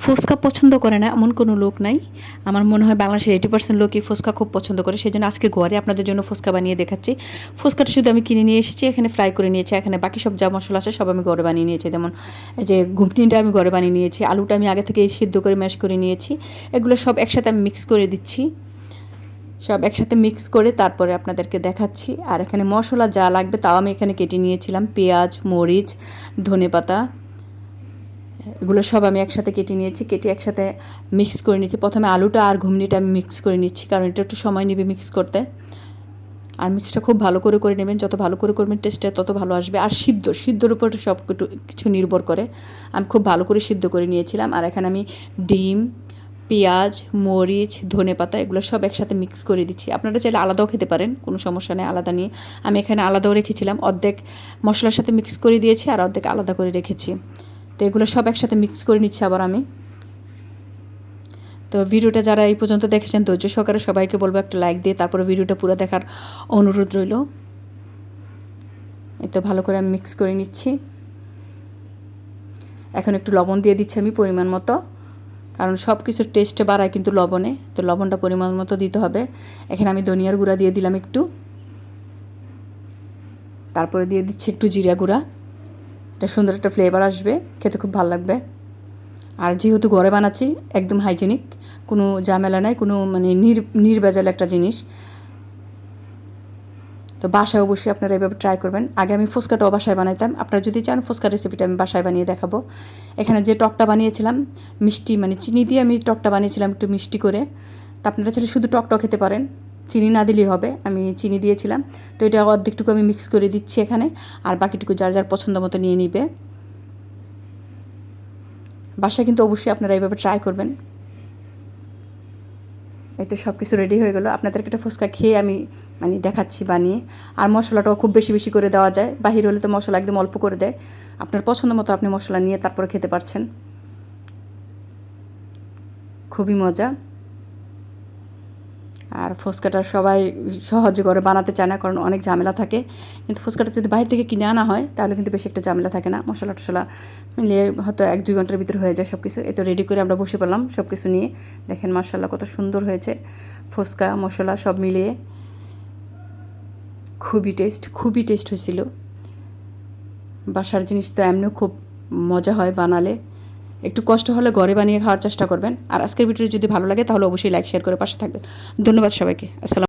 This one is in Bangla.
ফুচকা পছন্দ করে না এমন কোনো লোক নাই। আমার মনে হয় বাংলাদেশের 80% লোকই ফুচকা খুব পছন্দ করে। সেজন্য আজকে ঘরে আপনাদের জন্য ফুচকা বানিয়ে দেখাচ্ছি। ফুচকাটা শুধু আমি কিনে নিয়ে এসেছি, এখানে ফ্রাই করে নিয়েছি। এখানে বাকি সব যা মশলা আছে সব আমি ঘরে বানিয়ে নিয়েছি। যেমন এই যে ঘুগনিটা আমি ঘরে বানিয়ে নিয়েছি, আলুটা আমি আগে থেকে সিদ্ধ করে ম্যাশ করে নিয়েছি। এগুলো সব একসাথে আমি মিক্স করে দিচ্ছি। সব একসাথে মিক্স করে তারপরে আপনাদেরকে দেখাচ্ছি। আর এখানে মশলা যা লাগবে তাও আমি এখানে কেটে নিয়েছিলাম। পেঁয়াজ, মরিচ, ধনেপাতা, এগুলো সব আমি একসাথে কেটে নিয়েছি। কেটে একসাথে মিক্স করে নিচ্ছি। প্রথমে আলুটা আর ঘুগনিটা আমি মিক্স করে নিচ্ছি, কারণ এটা একটু সময় নেবে মিক্স করতে। আর মিক্সটা খুব ভালো করে নেবেন। যত ভালো করে করবেন টেস্টটা তত ভালো আসবে। আর সিদ্ধর উপর সব কিছু নির্ভর করে। আমি খুব ভালো করে সিদ্ধ করে নিয়েছিলাম। আর এখানে আমি ডিম, পেঁয়াজ, মরিচ, ধনেপাতা এগুলো সব একসাথে মিক্স করে দিচ্ছি। আপনারা চাইলে আলাদাও খেতে পারেন, কোনো সমস্যা নেই আলাদা নিয়ে। আমি এখানে আলাদাও রেখেছিলাম, অর্ধেক মশলার সাথে মিক্স করে দিয়েছি আর অর্ধেক আলাদা করে রেখেছি। তো এগুলো সব একসাথে মিক্স করে নিচ্ছি আবার আমি। তো ভিডিওটা যারা এই পর্যন্ত দেখেছেন ধৈর্য সহকারে সবাইকে বলবো একটা লাইক দিয়ে তারপরে ভিডিওটা পুরো দেখার অনুরোধ রইল। এই তো ভালো করে আমি মিক্স করে নিচ্ছি। এখন একটু লবণ দিয়ে দিচ্ছি আমি পরিমাণ মতো, কারণ সব কিছুর টেস্টে বাড়ায় কিন্তু লবণে। তো লবণটা পরিমাণ মতো দিতে হবে। এখানে আমি ধনিয়ার গুঁড়া দিয়ে দিলাম একটু, তারপরে দিয়ে দিচ্ছি একটু জিরা গুঁড়া। এটা সুন্দর একটা ফ্লেভার আসবে, খেতে খুব ভালো লাগবে। আর যেহেতু ঘরে বানাচ্ছি একদম হাইজেনিক, কোনো ঝামেলা নাই, কোনো মানে নির্ভেজাল একটা জিনিস। তো বাসায় অবশ্যই আপনারা এভাবে ট্রাই করবেন। আগে আমি ফুচকাটাও বাসায় বানাইতাম। আপনারা যদি চান ফুচকা রেসিপিটা আমি বাসায় বানিয়ে দেখাবো। এখানে যে টকটা বানিয়েছিলাম মিষ্টি, মানে চিনি দিয়ে আমি টকটা বানিয়েছিলাম একটু মিষ্টি করে। তা আপনারা চাইলে শুধু টকটাও খেতে পারেন, চিনি না দিলেই হবে। আমি চিনি দিয়েছিলাম। তো এটা অর্ধেকটুকু আমি মিক্স করে দিচ্ছি এখানে, আর বাকিটুকু যার যার পছন্দ মতো নিয়ে নিবে। বাসায় কিন্তু অবশ্যই আপনারা এইভাবে ট্রাই করবেন। এই তো সব কিছু রেডি হয়ে গেলো। আপনাদেরকে একটা ফুচকা খেয়ে আমি মানে দেখাচ্ছি বানিয়ে। আর মশলাটাও খুব বেশি বেশি করে দেওয়া যায়, বাহির হলে তো মশলা একদম অল্প করে দেয়। আপনার পছন্দ মতো আপনি মশলা নিয়ে তারপরে খেতে পারছেন। খুবই মজা। আর ফুচকাটা সবাই সহজে করে বানাতে চায় না, কারণ অনেক ঝামেলা থাকে। কিন্তু ফুচকাটা যদি বাইরে থেকে কিনে আনা হয় তাহলে কিন্তু বেশি একটা ঝামেলা থাকে না। মশলা টশলা মিলিয়ে হয়তো 1-2 ঘন্টার ভিতরে হয়ে যায় সব কিছু। এ তো রেডি করে আমরা বসে পড়লাম সব কিছু নিয়ে। দেখেন মাশাআল্লাহ কত সুন্দর হয়েছে ফুচকা, মশলা সব মিলিয়ে। খুবই টেস্ট হয়েছিল। বাসার জিনিস তো এমনিও খুব মজা হয় বানালে। একটু কষ্ট হলে ঘরে বানিয়ে খাওয়ার চেষ্টা করবেন। আর আজকের ভিডিও যদি ভালো লাগে তাহলে অবশ্যই লাইক শেয়ার করে পাশে থাকবেন। ধন্যবাদ সবাইকে। আসসালাম।